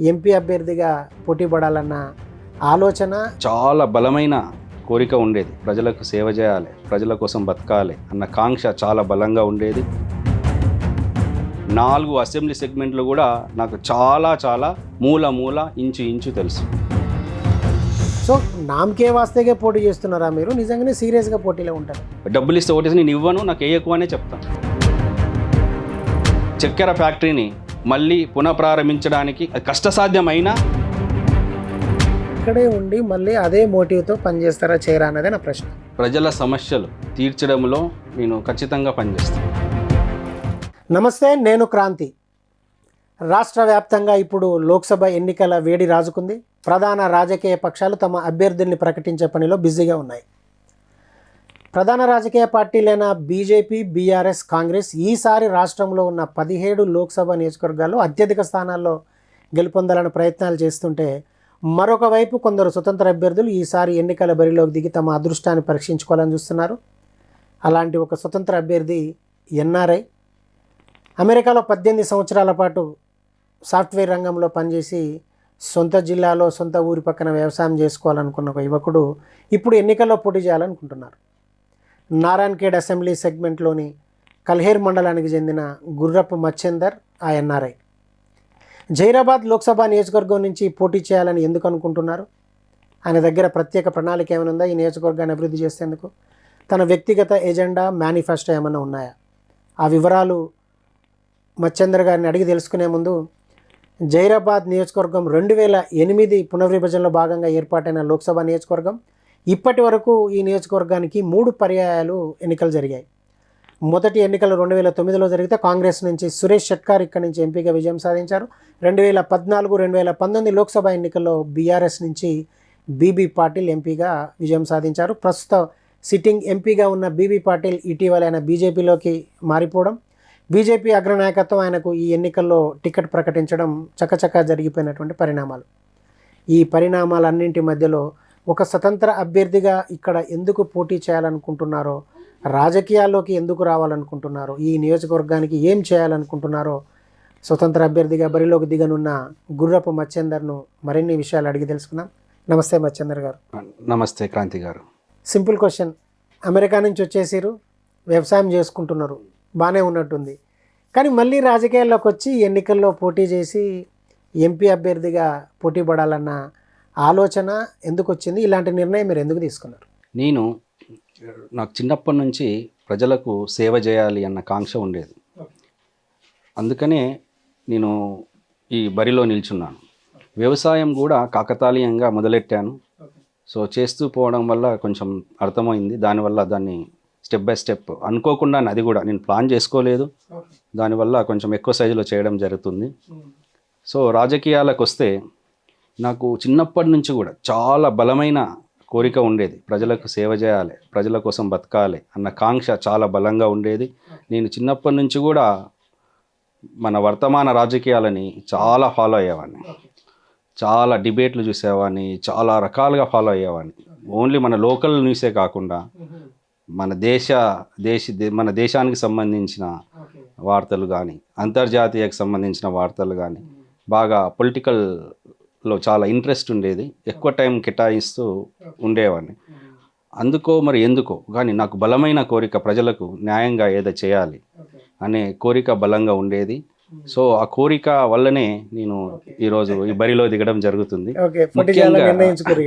MP అభ్యర్థిగా పోటీ పడాలన్న ఆలోచన చాలా బలమైన కోరిక ఉండేది. ప్రజలకు సేవ చేయాలి, ప్రజల కోసం బతకాలి అన్న కాంక్ష చాలా బలంగా ఉండేది. 4 అసెంబ్లీ సెగ్మెంట్లు కూడా నాకు చాలా మూల ఇంచు తెలుసు. సో నామకే వాస్తేగా పోటీ చేస్తున్నారా మీరు? నిజంగానే సీరియస్గా పోటీలో ఉంటారు? డబ్బులు ఇస్తే ఓటేసి నేను ఇవ్వను, నాకు ఎక్కువ అనే చెప్తాను. చక్కెర ఫ్యాక్టరీని మళ్ళీ పునఃప్రారంభించడానికి కష్టసాధ్యమైనా ఇక్కడే ఉండి మళ్ళీ అదే మోటివ్తో పనిచేస్తారా చేయరా అన్నదే నా ప్రశ్న. ప్రజల సమస్యలు తీర్చడంలో నేను ఖచ్చితంగా పనిచేస్తాను. నమస్తే, నేను క్రాంతి. రాష్ట్ర వ్యాప్తంగా ఇప్పుడు లోక్సభ ఎన్నికల వేడి రాజుకుంది. ప్రధాన రాజకీయ పక్షాలు తమ అభ్యర్థుల్ని ప్రకటించే పనిలో బిజీగా ఉన్నాయి. ప్రధాన రాజకీయ పార్టీలైన బీజేపీ, బీఆర్ఎస్, కాంగ్రెస్ ఈసారి రాష్ట్రంలో ఉన్న 17 లోక్సభ నియోజకవర్గాల్లో అత్యధిక స్థానాల్లో గెలుపొందాలని ప్రయత్నాలు చేస్తుంటే, మరొక వైపు కొందరు స్వతంత్ర అభ్యర్థులు ఈసారి ఎన్నికల బరిలోకి దిగి తమ అదృష్టాన్ని పరీక్షించుకోవాలని చూస్తున్నారు. అలాంటి ఒక స్వతంత్ర అభ్యర్థి ఎన్ఆర్ఐ. అమెరికాలో 18 సంవత్సరాల పాటు సాఫ్ట్వేర్ రంగంలో పనిచేసి సొంత జిల్లాలో సొంత ఊరి పక్కన వ్యవసాయం చేసుకోవాలనుకున్న ఒక యువకుడు ఇప్పుడు ఎన్నికల్లో పోటీ చేయాలనుకుంటున్నారు. నారాయణఖేడ్ అసెంబ్లీ సెగ్మెంట్లోని కల్హేర్ మండలానికి చెందిన గుర్రపు మచ్చేందర్ ఆ ఎన్ఆర్ఐ. జైరాబాద్ లోక్సభ నియోజకవర్గం నుంచి పోటీ చేయాలని ఎందుకు అనుకుంటున్నారు? ఆయన దగ్గర ప్రత్యేక ప్రణాళిక ఏమైనా ఉందా ఈ నియోజకవర్గాన్ని అభివృద్ధి చేసేందుకు? తన వ్యక్తిగత ఎజెండా, మేనిఫెస్టో ఏమైనా ఉన్నాయా? ఆ వివరాలు మచ్చేందర్ గారిని అడిగి తెలుసుకునే ముందు, జైరాబాద్ నియోజకవర్గం 2008 పునర్విభజనలో భాగంగా ఏర్పాటైన లోక్సభ నియోజకవర్గం. ఇప్పటి వరకు ఈ నియోజకవర్గానికి 3 పర్యాయాలు ఎన్నికలు జరిగాయి. మొదటి ఎన్నికలు 2009లో జరిగితే కాంగ్రెస్ నుంచి సురేష్ షెట్కార్ ఇక్కడి నుంచి ఎంపీగా విజయం సాధించారు. 2014, 2019 లోక్సభ ఎన్నికల్లో బీఆర్ఎస్ నుంచి బీబీ పాటిల్ ఎంపీగా విజయం సాధించారు. ప్రస్తుత సిట్టింగ్ ఎంపీగా ఉన్న బీబీ పాటిల్ ఇటీవల ఆయన బీజేపీలోకి మారిపోవడం, బీజేపీ అగ్రనాయకత్వం ఆయనకు ఈ ఎన్నికల్లో టికెట్ ప్రకటించడం చకచకా జరిగిపోయినటువంటి పరిణామాలు. ఈ పరిణామాలన్నింటి మధ్యలో ఒక స్వతంత్ర అభ్యర్థిగా ఇక్కడ ఎందుకు పోటీ చేయాలనుకుంటున్నారో, రాజకీయాల్లోకి ఎందుకు రావాలనుకుంటున్నారో, ఈ నియోజకవర్గానికి ఏం చేయాలనుకుంటున్నారో స్వతంత్ర అభ్యర్థిగా బరిలోకి దిగనున్న గుర్రపు మచ్చేందర్ను మరిన్ని విషయాలు అడిగి తెలుసుకుందాం. నమస్తే మచ్చేందర్ గారు. నమస్తే క్రాంతి గారు. Simple question. అమెరికా నుంచి వచ్చేసారు, వ్యవసాయం చేసుకుంటున్నారు, బాగానే ఉన్నట్టుంది. కానీ మళ్ళీ రాజకీయాల్లోకి వచ్చి ఎన్నికల్లో పోటీ చేసి ఎంపీ అభ్యర్థిగా పోటీ పడాలన్న ఆలోచన ఎందుకు వచ్చింది? ఇలాంటి నిర్ణయం మీరు ఎందుకు తీసుకున్నారు? నాకు చిన్నప్పటి నుంచి ప్రజలకు సేవ చేయాలి అన్న కాంక్ష ఉండేది. అందుకనే నేను ఈ బరిలో నిల్చున్నాను. వ్యవసాయం కూడా కాకతాళీయంగా మొదలెట్టాను. సో చేస్తూ పోవడం వల్ల కొంచెం అర్థమైంది. దానివల్ల దాన్ని స్టెప్ బై స్టెప్ అనుకోకుండా, అది కూడా నేను ప్లాన్ చేసుకోలేదు, దానివల్ల కొంచెం ఎక్కువ సైజులో చేయడం జరుగుతుంది. సో రాజకీయాలకు వస్తే నాకు చిన్నప్పటి నుంచి కూడా చాలా బలమైన కోరిక ఉండేది. ప్రజలకు సేవ చేయాలి, ప్రజల కోసం బతకాలి అన్న కాంక్ష చాలా బలంగా ఉండేది. నేను చిన్నప్పటి నుంచి కూడా మన వర్తమాన రాజకీయాలని చాలా ఫాలో అయ్యేవాడిని. చాలా డిబేట్లు చూసేవాడిని, చాలా రకాలుగా ఫాలో అయ్యేవాడిని. ఓన్లీ మన లోకల్ న్యూసే కాకుండా మన దేశానికి సంబంధించిన వార్తలు కానీ, అంతర్జాతీయకు సంబంధించిన వార్తలు కానీ, బాగా పొలిటికల్లో చాలా ఇంట్రెస్ట్ ఉండేది. ఎక్కువ టైం కేటాయిస్తూ ఉండేవాడిని. ఎందుకో కానీ నాకు బలమైన కోరిక ప్రజలకు న్యాయంగా ఏదో చేయాలి అనే కోరిక బలంగా ఉండేది. సో ఆ కోరిక వల్లనే నేను ఈరోజు ఈ బరిలో దిగడం జరుగుతుంది. ముఖ్యంగా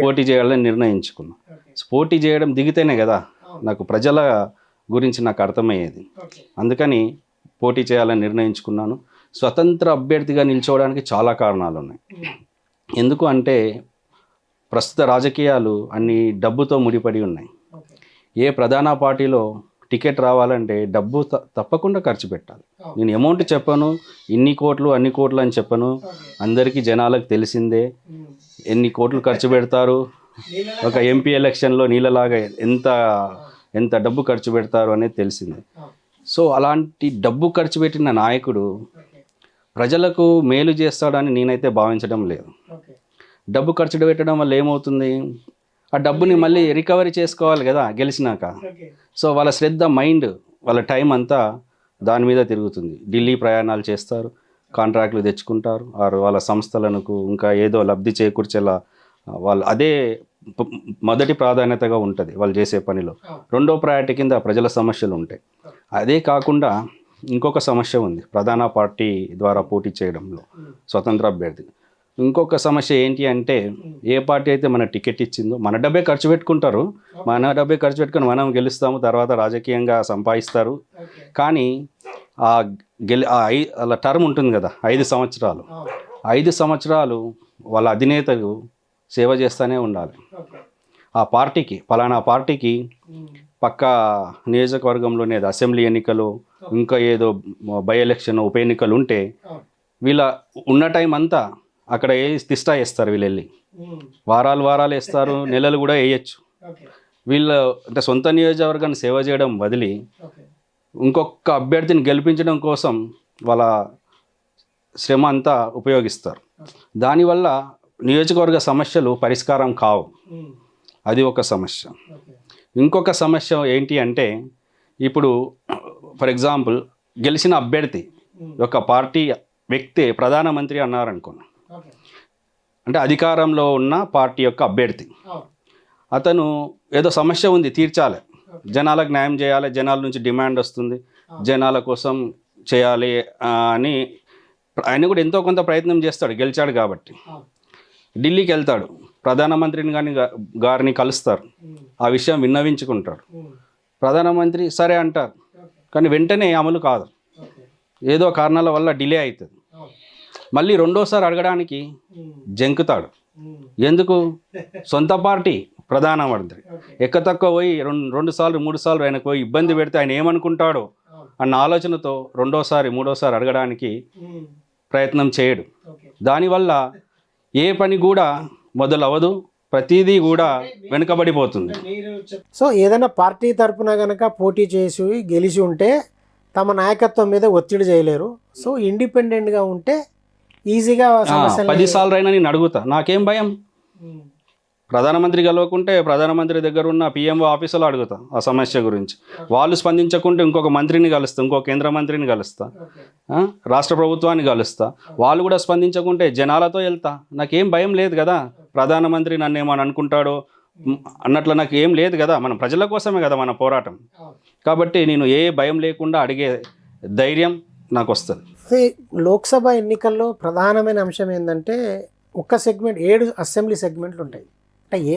పోటీ చేయాలని నిర్ణయించుకున్నా. పోటీ చేయడం దిగితేనే కదా నాకు ప్రజల గురించి నాకు అర్థమయ్యేది. అందుకని పోటీ చేయాలని నిర్ణయించుకున్నాను. స్వతంత్ర అభ్యర్థిగా నిల్చోవడానికి చాలా కారణాలు ఉన్నాయి. ఎందుకు అంటే ప్రస్తుత రాజకీయాలు అన్ని డబ్బుతో ముడిపడి ఉన్నాయి. ఏ ప్రధాన పార్టీలో టికెట్ రావాలంటే డబ్బు తప్పకుండా ఖర్చు పెట్టాలి. నేను అమౌంట్ చెప్పను, ఇన్ని కోట్లు అన్ని కోట్లు అని చెప్పను. అందరికీ జనాలకు తెలిసిందే ఎన్ని కోట్లు ఖర్చు పెడతారు. ఒక ఎంపీ ఎలక్షన్లో నీళ్ళలాగా ఎంత డబ్బు ఖర్చు పెడతారు అనేది తెలిసిందే. సో అలాంటి డబ్బు ఖర్చు పెట్టిన నాయకుడు ప్రజలకు మేలు చేస్తాడని నేనైతే భావించడం లేదు. డబ్బు ఖర్చు పెట్టడం వల్ల ఏమవుతుంది, ఆ డబ్బుని మళ్ళీ రికవరీ చేసుకోవాలి కదా గెలిచినాక. సో వాళ్ళ శ్రద్ధ, మైండ్, వాళ్ళ టైం అంతా దాని మీద తిరుగుతుంది. ఢిల్లీ ప్రయాణాలు చేస్తారు, కాంట్రాక్టులు తెచ్చుకుంటారు, వాళ్ళ సంస్థలకు ఇంకా ఏదో లబ్ధి చేకూర్చేలా వాళ్ళు అదే మొదటి ప్రాధాన్యతగా ఉంటుంది వాళ్ళు చేసే పనిలో. రెండో ప్రయారిటీ కింద ప్రజల సమస్యలు ఉంటాయి. అదే కాకుండా ఇంకొక సమస్య ఉంది ప్రధాన పార్టీ ద్వారా పోటీ చేయడంలో స్వతంత్ర అభ్యర్థి. ఇంకొక సమస్య ఏంటి అంటే, ఏ పార్టీ అయితే మన టికెట్ ఇచ్చిందో మన డబ్బే ఖర్చు పెట్టుకుంటారు, మన డబ్బే ఖర్చు పెట్టుకొని మనం గెలుస్తాము, తర్వాత రాజకీయంగా సంపాదిస్తారు. కానీ అలా టర్మ్ ఉంటుంది కదా 5 సంవత్సరాలు, 5 సంవత్సరాలు వాళ్ళ అధినేతలు సేవ చేస్తూనే ఉండాలి. ఆ పార్టీకి ఫలానా పార్టీకి పక్క నియోజకవర్గంలోనే అసెంబ్లీ ఎన్నికలు ఇంకా ఏదో బై ఎలక్షన్ ఉప ఎన్నికలు ఉంటే వీళ్ళ ఉన్న టైం అంతా అక్కడ తిష్టా వేస్తారు. వీళ్ళు వెళ్ళి వారాలు వేస్తారు, నెలలు కూడా వేయచ్చు. వీళ్ళు అంటే సొంత నియోజకవర్గాన్ని సేవ చేయడం వదిలి ఇంకొక అభ్యర్థిని గెలిపించడం కోసం వాళ్ళ శ్రమ అంతా ఉపయోగిస్తారు. దానివల్ల నియోజకవర్గ సమస్యలు పరిష్కారం కావు. అది ఒక సమస్య. ఇంకొక సమస్య ఏంటి అంటే, ఇప్పుడు ఫర్ ఎగ్జాంపుల్ గెలిచిన అభ్యర్థి ఒక పార్టీ వ్యక్తి ప్రధానమంత్రి అన్నారనుకోండి, అంటే అధికారంలో ఉన్న పార్టీ యొక్క అభ్యర్థి, అతను ఏదో సమస్య ఉంది తీర్చాలి, జనాలకు న్యాయం చేయాలి, జనాల నుంచి డిమాండ్ వస్తుంది, జనాల కోసం చేయాలి అని ఆయన కూడా ఎంతో కొంత ప్రయత్నం చేస్తాడు, గెలిచాడు కాబట్టి. ఢిల్లీకి వెళ్తాడు, ప్రధానమంత్రిని గారిని కలుస్తారు, ఆ విషయం విన్నవించుకుంటాడు. ప్రధానమంత్రి సరే అంటారు, కానీ వెంటనే అమలు కాదు, ఏదో కారణాల వల్ల డిలే అవుతుంది. మళ్ళీ రెండోసారి అడగడానికి జంకుతాడు. ఎందుకు? సొంత పార్టీ ప్రధానమంత్రి తక్కువ పోయి 2 సార్లు 3 సార్లు ఆయనకు పోయి ఇబ్బంది పెడితే ఆయన ఏమనుకుంటాడో అన్న ఆలోచనతో రెండోసారి 3ఓసారి అడగడానికి ప్రయత్నం చేయడు. దానివల్ల ఏ పని కూడా మొదలవదు, ప్రతిదీ కూడా వెనుకబడిపోతుంది. సో ఏదైనా పార్టీ తరపున కనుక పోటీ చేసి గెలిచి ఉంటే తమ నాయకత్వం మీద ఒత్తిడి చేయలేరు. సో ఇండిపెండెంట్గా ఉంటే ఈజీగా 10 సార్లు అయినా నేను అడుగుతా, నాకేం భయం. ప్రధానమంత్రి కలవకుంటే ప్రధానమంత్రి దగ్గర ఉన్న పిఎంఓ ఆఫీసులో అడుగుతా ఆ సమస్య గురించి. వాళ్ళు స్పందించకుంటే ఇంకొక మంత్రిని కలుస్తా, ఇంకొక కేంద్ర మంత్రిని కలుస్తా, రాష్ట్ర ప్రభుత్వాన్ని కలుస్తా. వాళ్ళు కూడా స్పందించకుంటే జనాలతో వెళ్తా. నాకేం భయం లేదు కదా, ప్రధానమంత్రి నన్ను ఏమని అనుకుంటాడో అన్నట్లు నాకు ఏం లేదు కదా. మనం ప్రజల కోసమే కదా మన పోరాటం. కాబట్టి నేను ఏ భయం లేకుండా అడిగే ధైర్యం నాకు వస్తుంది. లోక్సభ ఎన్నికల్లో ప్రధానమైన అంశం ఏంటంటే ఒక్క సెగ్మెంట్ 7 అసెంబ్లీ సెగ్మెంట్లు ఉంటాయి.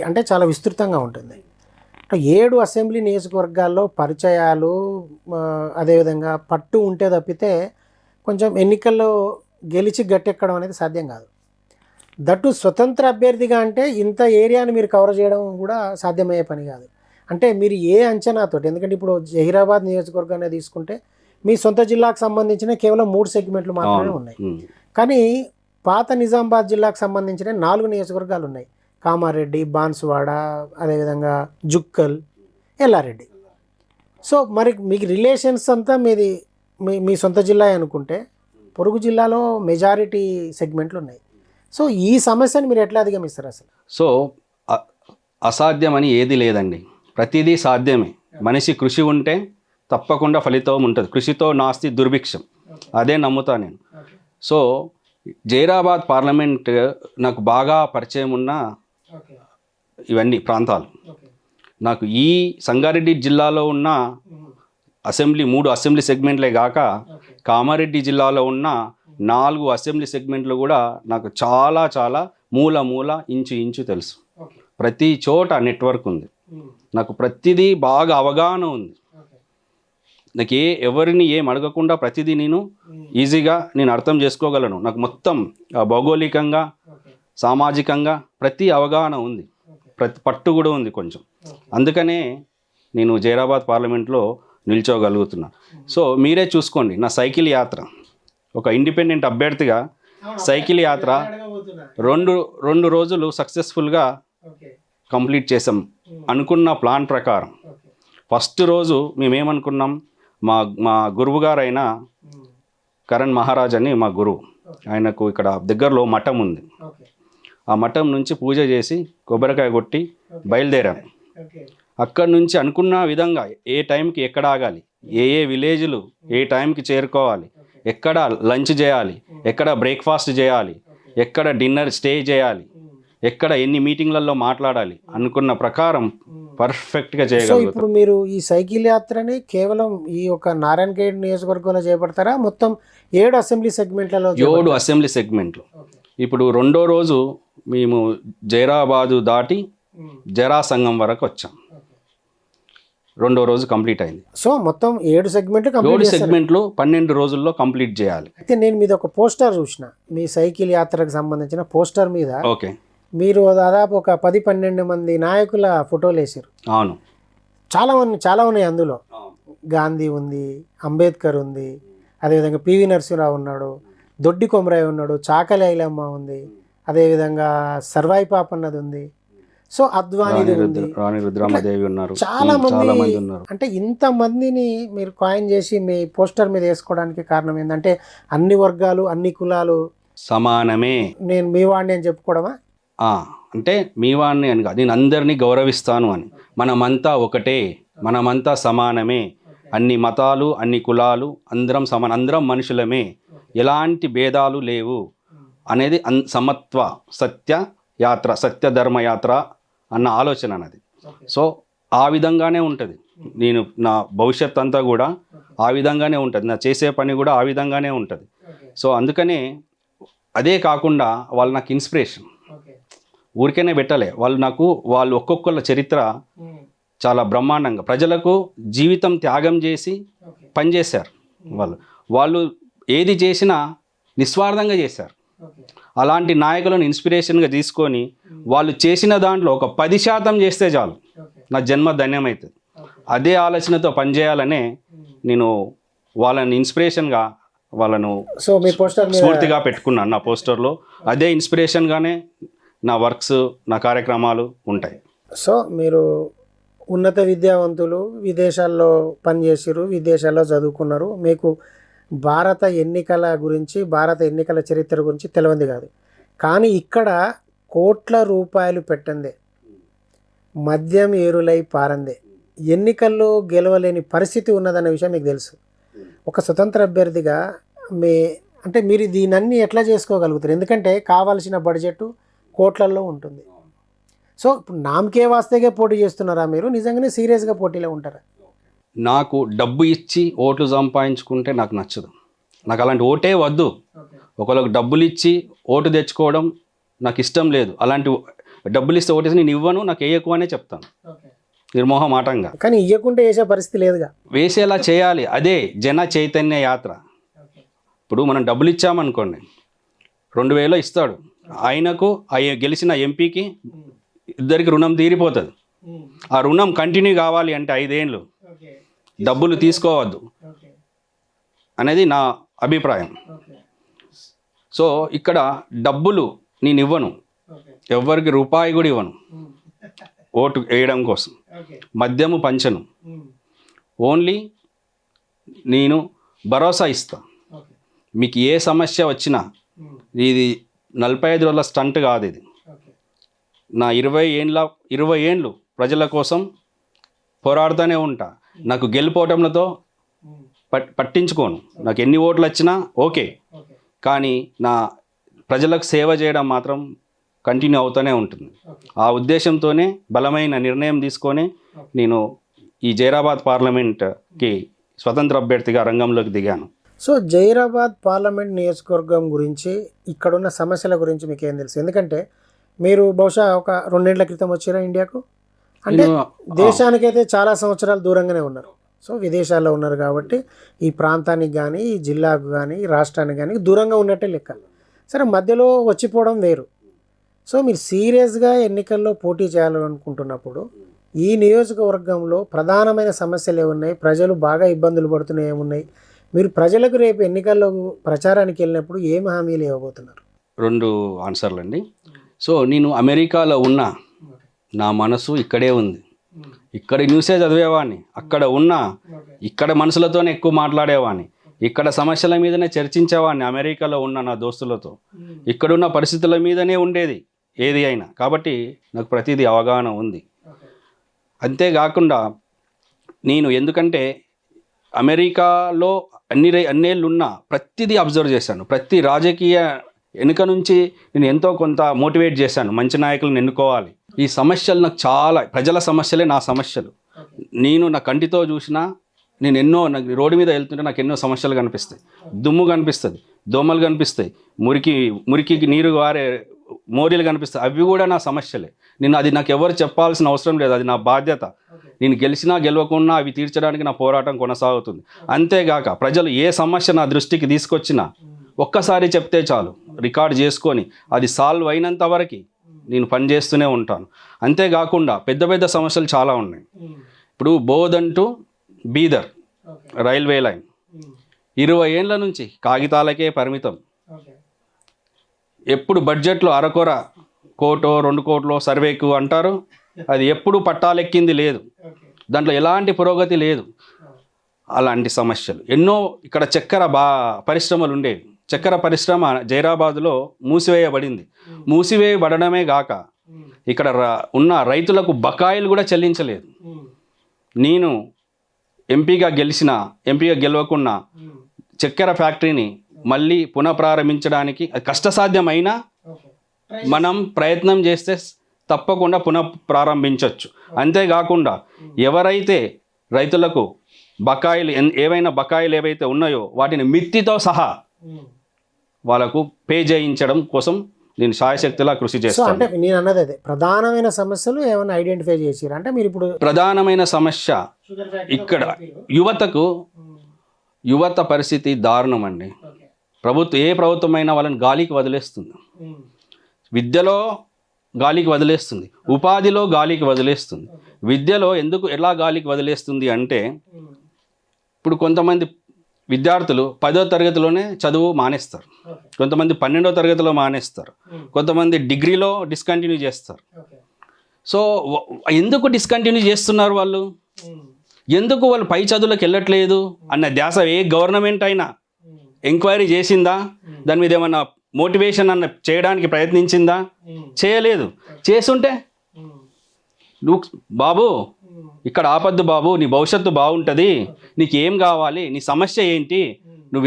అంటే చాలా విస్తృతంగా ఉంటుంది. 7 అసెంబ్లీ నియోజకవర్గాల్లో పరిచయాలు అదేవిధంగా పట్టు ఉంటే తప్పితే కొంచెం ఎన్నికల్లో గెలిచి గట్టెక్కడం అనేది సాధ్యం కాదు. దట్టు స్వతంత్ర అభ్యర్థిగా అంటే ఇంత ఏరియాని మీరు కవర్ చేయడం కూడా సాధ్యమయ్యే పని కాదు. అంటే మీరు ఏ అంచనాతో, ఎందుకంటే ఇప్పుడు జహీరాబాద్ నియోజకవర్గాన్ని తీసుకుంటే మీ సొంత జిల్లాకు సంబంధించిన కేవలం 3 సెగ్మెంట్లు మాత్రమే ఉన్నాయి. కానీ పాత నిజామాబాద్ జిల్లాకు సంబంధించిన 4 నియోజకవర్గాలు ఉన్నాయి. కామారెడ్డి, బాన్సువాడ, అదేవిధంగా జుక్కల్, ఎల్లారెడ్డి. సో మరి మీకు రిలేషన్స్ అంతా మీ సొంత జిల్లా అనుకుంటే పొరుగు జిల్లాలో మెజారిటీ సెగ్మెంట్లు ఉన్నాయి. సో ఈ సమస్యను మీరు ఎట్లా అధిగమిస్తారు అసలు? సో అసాధ్యం అని ఏది లేదండి, ప్రతిదీ సాధ్యమే. మనిషి కృషి ఉంటే తప్పకుండా ఫలితం ఉంటుంది. కృషితో నాస్తి దుర్భిక్షం, అదే నమ్ముతా నేను. సో జైరాబాద్ పార్లమెంట్ నాకు బాగా పరిచయం ఉన్న ఇవన్నీ ప్రాంతాలు. నాకు ఈ సంగారెడ్డి జిల్లాలో ఉన్న అసెంబ్లీ 3 అసెంబ్లీ సెగ్మెంట్లే కాక కామారెడ్డి జిల్లాలో ఉన్న 4 అసెంబ్లీ సెగ్మెంట్లు కూడా నాకు చాలా చాలా మూల ఇంచు తెలుసు. ప్రతి చోట నెట్వర్క్ ఉంది, నాకు ప్రతిదీ బాగా అవగాహన ఉంది. నాకు ఎవరిని ఏం అడగకుండా ప్రతిదీ నేను ఈజీగా అర్థం చేసుకోగలను. నాకు మొత్తం భౌగోళికంగా సామాజికంగా ప్రతి అవగాహన ఉంది, ప్రతి పట్టు కూడా ఉంది కొంచెం. అందుకనే నేను జైరాబాద్ పార్లమెంట్లో నిల్చోగలుగుతున్నా. సో మీరే చూసుకోండి, నా సైకిల్ యాత్ర ఒక ఇండిపెండెంట్ అభ్యర్థిగా సైకిల్ యాత్ర 2 రోజులు సక్సెస్ఫుల్గా కంప్లీట్ చేసాం అనుకున్న ప్లాన్ ప్రకారం. ఫస్ట్ రోజు మేమేమనుకున్నాం, మా గురువు గారైన కరణ్ మహారాజ్ అని మా గురువు, ఆయనకు ఇక్కడ దగ్గరలో మఠం ఉంది. ఆ మఠం నుంచి పూజ చేసి కొబ్బరికాయ కొట్టి బయలుదేరాం. అక్కడి నుంచి అనుకున్న విధంగా ఏ టైంకి ఎక్కడ ఆగాలి, ఏ విలేజ్లు ఏ టైంకి చేరుకోవాలి, ఎక్కడ లంచ్ చేయాలి, ఎక్కడ బ్రేక్ఫాస్ట్ చేయాలి, ఎక్కడ డిన్నర్ స్టే చేయాలి, ఎక్కడ ఎన్ని మీటింగ్లలో మాట్లాడాలి అనుకున్న ప్రకారం పర్ఫెక్ట్గా సో చేయగలుగుతాం. ఇప్పుడు మీరు ఈ సైకిల్ యాత్రని కేవలం ఈ ఒక నారాయణఖేడ్ నియోజకవర్గంలో చేపడతారా, మొత్తం 7 అసెంబ్లీ సెగ్మెంట్లలో 7 అసెంబ్లీ సెగ్మెంట్లు. ఇప్పుడు రెండో రోజు మేము జైరాబాదు దాటి జరాసంగం వరకు వచ్చాం. రెండో రోజు కంప్లీట్ అయింది. సో మొత్తం 7 సెగ్మెంట్లు 7 కంప్లీట్ చేస్తారు. సెగ్మెంట్లు 12 రోజుల్లో కంప్లీట్ చేయాలి. అయితే నేను మీద ఒక పోస్టర్ చూసిన, మీ సైకిల్ యాత్రకు సంబంధించిన పోస్టర్ మీద ఓకే, మీరు దాదాపు ఒక 10-12 మంది నాయకుల ఫోటోలు వేసారు. అవును, చాలా ఉన్నాయి అందులో. గాంధీ ఉంది, అంబేద్కర్ ఉంది, అదేవిధంగా పివి నరసింహరావు ఉన్నాడు, దొడ్డి కొమరయ్య ఉన్నాడు, చాకలి ఐలమ్మ ఉంది, అదేవిధంగా సర్వాయి పాపన్నది ఉంది, సో అద్వానీది ఉంది, రాణి రుద్రమ్మదేవి ఉన్నారు, చాలా మంది ఉన్నారు. అంటే ఇంతమందిని మీరు కాయిన్ చేసి మీ పోస్టర్ మీద వేసుకోవడానికి కారణం ఏంటంటే అన్ని వర్గాలు అన్ని కులాలు సమానమే, నేను మీ వాడిని అని చెప్పుకోవడమా? అంటే మీ వాడిని అని కాదు, నేను అందరినీ గౌరవిస్తాను అని. మనమంతా ఒకటే, మనమంతా సమానమే, అన్ని మతాలు అన్ని కులాలు అందరం అందరం మనుషులమే, ఎలాంటి భేదాలు లేవు అనేది సమత్వ సత్య యాత్ర, సత్య ధర్మ యాత్ర అన్న ఆలోచన అన్నది. సో ఆ విధంగానే ఉంటుంది. నేను నా భవిష్యత్ అంతా కూడా ఆ విధంగానే ఉంటుంది, నా చేసే పని కూడా ఆ విధంగానే ఉంటుంది. సో అందుకనే అదే కాకుండా వాళ్ళు నాకు ఇన్స్పిరేషన్. ఊరికేనే పెట్టలే వాళ్ళు ఒక్కొక్కళ్ళ చరిత్ర చాలా బ్రహ్మాండంగా ప్రజలకు జీవితం త్యాగం చేసి పనిచేశారు. వాళ్ళు ఏది చేసినా నిస్వార్థంగా చేశారు. అలాంటి నాయకులను ఇన్స్పిరేషన్గా తీసుకొని వాళ్ళు చేసిన దాంట్లో ఒక 10% చేస్తే చాలు, నా జన్మ ధన్యమవుతుంది. అదే ఆలోచనతో పనిచేయాలనే నేను వాళ్ళని ఇన్స్పిరేషన్గా వాళ్ళను సో మీ పోస్టర్ స్ఫూర్తిగా పెట్టుకున్నాను నా పోస్టర్లో. అదే ఇన్స్పిరేషన్గానే నా వర్క్స్, నా కార్యక్రమాలు ఉంటాయి. సో మీరు ఉన్నత విద్యావంతులు, విదేశాల్లో పనిచేసారు, విదేశాల్లో చదువుకున్నారు, మీకు భారత ఎన్నికల గురించి, భారత ఎన్నికల చరిత్ర గురించి తెలియంది కాదు. కానీ ఇక్కడ కోట్ల రూపాయలు పెట్టందే, మద్యం ఏరులై పారందే, ఎన్నికల్లో గెలవలేని పరిస్థితి ఉన్నదన్న విషయం మీకు తెలుసు. ఒక స్వతంత్ర అభ్యర్థిగా మీరు దీనన్నీ ఎట్లా చేసుకోగలుగుతారు? ఎందుకంటే కావాల్సిన బడ్జెట్ కోట్లల్లో ఉంటుంది. సో ఇప్పుడు నామకే వాస్తేగా పోటీ చేస్తున్నారా మీరు, నిజంగానే సీరియస్గా పోటీలో ఉంటారా? నాకు డబ్బు ఇచ్చి ఓట్లు సంపాదించుకుంటే నాకు నచ్చదు. నాకు అలాంటి ఓటే వద్దు. ఒకళ్ళకి డబ్బులు ఇచ్చి ఓటు తెచ్చుకోవడం నాకు ఇష్టం లేదు. అలాంటి డబ్బులు ఇస్తే ఓటేసి నేను ఇవ్వను, నాకు వేయకు అనే చెప్తాను నిర్మోహమాటంగా. కానీ ఇవ్వకుంటే వేసే పరిస్థితి లేదుగా. వేసేలా చేయాలి, అదే జన చైతన్య యాత్ర. ఇప్పుడు మనం డబ్బులు ఇచ్చామనుకోండి, 2000 ఇస్తాడు, ఆయనకు గెలిచిన ఎంపీకి ఇద్దరికి రుణం తీరిపోతుంది. ఆ రుణం కంటిన్యూ కావాలి అంటే 5 ఏళ్ళు డబ్బులు తీసుకోవద్దు అనేది నా అభిప్రాయం. సో ఇక్కడ డబ్బులు నేను ఇవ్వను, ఎవరికి రూపాయి కూడా ఇవ్వను ఓటు వేయడం కోసం. మద్యము పంచను, ఓన్లీ నేను భరోసా ఇస్తా. మీకు ఏ సమస్య వచ్చినా, ఇది 45 రోజుల స్టంట్ కాదు, ఇది నా 20 ఏండ్లు ప్రజల కోసం పోరాడుతూనే ఉంటా. నాకు గెలిపోవటంతో పట్టించుకోను, నాకు ఎన్ని ఓట్లు వచ్చినా ఓకే, కానీ నా ప్రజలకు సేవ చేయడం మాత్రం కంటిన్యూ అవుతూనే ఉంటుంది. ఆ ఉద్దేశంతోనే బలమైన నిర్ణయం తీసుకొని నేను ఈ జైరాబాద్ పార్లమెంట్కి స్వతంత్ర అభ్యర్థిగా రంగంలోకి దిగాను. సో జైరాబాద్ పార్లమెంట్ నియోజకవర్గం గురించి, ఇక్కడున్న సమస్యల గురించి మీకు ఏం తెలుసు? ఎందుకంటే మీరు బహుశా ఒక 2 ఏళ్ల క్రితం వచ్చారా ఇండియాకు, అంటే దేశానికైతే చాలా సంవత్సరాలు దూరంగానే ఉన్నారు. సో విదేశాల్లో ఉన్నారు కాబట్టి ఈ ప్రాంతానికి కానీ, ఈ జిల్లాకు కానీ, ఈ రాష్ట్రానికి కానీ దూరంగా ఉన్నట్టే లెక్క. సరే, మధ్యలో వచ్చిపోవడం వేరు. సో మీరు సీరియస్గా ఎన్నికల్లో పోటీ చేయాలనుకుంటున్నప్పుడు ఈ నియోజకవర్గంలో ప్రధానమైన సమస్యలు ఏమున్నాయి, ప్రజలు బాగా ఇబ్బందులు పడుతున్నాయి ఏమున్నాయి, మీరు ప్రజలకు రేపు ఎన్నికల్లో ప్రచారానికి వెళ్ళినప్పుడు ఏమి హామీలు ఇవ్వబోతున్నారు? 2 ఆన్సర్లు అండి. సో నేను అమెరికాలో ఉన్నా, నా మనసు ఇక్కడే ఉంది. ఇక్కడ న్యూసే చదివేవాడిని, అక్కడ ఉన్నా ఇక్కడ మనుషులతోనే ఎక్కువ మాట్లాడేవాడిని, ఇక్కడ సమస్యల మీదనే చర్చించేవాడిని. అమెరికాలో ఉన్న నా దోస్తులతో ఇక్కడున్న పరిస్థితుల మీదనే ఉండేది ఏది అయినా. కాబట్టి నాకు ప్రతిదీ అవగాహన ఉంది. అంతేకాకుండా నేను ఎందుకంటే అమెరికాలో అన్నేళ్ళు ఉన్నా ప్రతిదీ అబ్జర్వ్ చేశాను. ప్రతి రాజకీయ వెనుక నుంచి నేను ఎంతో కొంత మోటివేట్ చేశాను, మంచి నాయకులను ఎన్నుకోవాలి. ఈ సమస్యలు నాకు చాలా, ప్రజల సమస్యలే నా సమస్యలు. నేను నా కంటితో చూసినా, నాకు రోడ్డు మీద వెళ్తుంటే నాకు ఎన్నో సమస్యలు కనిపిస్తాయి. దుమ్ము కనిపిస్తుంది, దోమలు కనిపిస్తాయి, మురికి నీరు వారే మోరీలు కనిపిస్తాయి. అవి కూడా నా సమస్యలే. నాకు ఎవరు చెప్పాల్సిన అవసరం లేదు, అది నా బాధ్యత. నేను గెలిచినా గెలవకున్నా అవి తీర్చడానికి నా పోరాటం కొనసాగుతుంది. అంతేగాక ప్రజలు ఏ సమస్య నా దృష్టికి తీసుకొచ్చినా ఒక్కసారి చెప్తే చాలు, రికార్డ్ చేసుకొని అది సాల్వ్ అయినంత వరకు నేను పనిచేస్తూనే ఉంటాను. అంతేకాకుండా పెద్ద పెద్ద సమస్యలు చాలా ఉన్నాయి. ఇప్పుడు Bodhan to Bidar railway line 20 ఏళ్ళ నుంచి కాగితాలకే పరిమితం. ఎప్పుడు బడ్జెట్లో అరకొర, 1 కోటో 2 కోట్లో సర్వేకు అంటారు, అది ఎప్పుడు పట్టాలెక్కింది లేదు, దాంట్లో ఎలాంటి పురోగతి లేదు. అలాంటి సమస్యలు ఎన్నో. ఇక్కడ చక్కెర పరిశ్రమలు ఉండేవి. చక్కెర పరిశ్రమ జైరాబాద్లో మూసివేయబడింది. మూసివేయబడమే గాక ఇక్కడ ఉన్న రైతులకు బకాయిలు కూడా చెల్లించలేదు. నేను ఎంపీగా గెలవకున్నా చక్కెర ఫ్యాక్టరీని మళ్ళీ పునఃప్రారంభించడానికి అది కష్టసాధ్యమైనా మనం ప్రయత్నం చేస్తే తప్పకుండా పునఃప్రారంభించవచ్చు. అంతేకాకుండా ఎవరైతే రైతులకు ఏవైనా బకాయిలు ఏవైతే ఉన్నాయో వాటిని మిత్తితో సహా వాళ్ళకు పే చేయించడం కోసం నేను శాయశక్తిలా కృషి చేస్తాను. అంటే నేను అన్నది అదే, ప్రధానమైన సమస్యలు ఏమైనా ఐడెంటిఫై చేసారు అంటే మీరు ఇప్పుడు? ప్రధానమైన సమస్య ఇక్కడ యువత పరిస్థితి దారుణం అండి. ఏ ప్రభుత్వమైనా వాళ్ళని గాలికి వదిలేస్తుంది. విద్యలో గాలికి వదిలేస్తుంది, ఉపాధిలో గాలికి వదిలేస్తుంది. విద్యలో ఎలా గాలికి వదిలేస్తుంది అంటే, ఇప్పుడు కొంతమంది విద్యార్థులు 10వ తరగతిలోనే చదువు మానేస్తారు, కొంతమంది 12వ తరగతిలో మానేస్తారు, కొంతమంది డిగ్రీలో డిస్కంటిన్యూ చేస్తారు. సో ఎందుకు డిస్కంటిన్యూ చేస్తున్నారు వాళ్ళు? ఎందుకు వాళ్ళు పై చదువులకు వెళ్ళట్లేదు అన్న ధ్యాస ఏ గవర్నమెంట్ అయినా ఎంక్వైరీ చేసిందా? దాని మీద ఏమన్నా మోటివేషన్ చేయడానికి ప్రయత్నించిందా? చేయలేదు. చేసుంటే నువ్వు బాబు ఇక్కడ ఆపద్దు బాబు, నీ భవిష్యత్తు బాగుంటుంది, నీకు ఏం కావాలి, నీ సమస్య ఏంటి, నువ్వు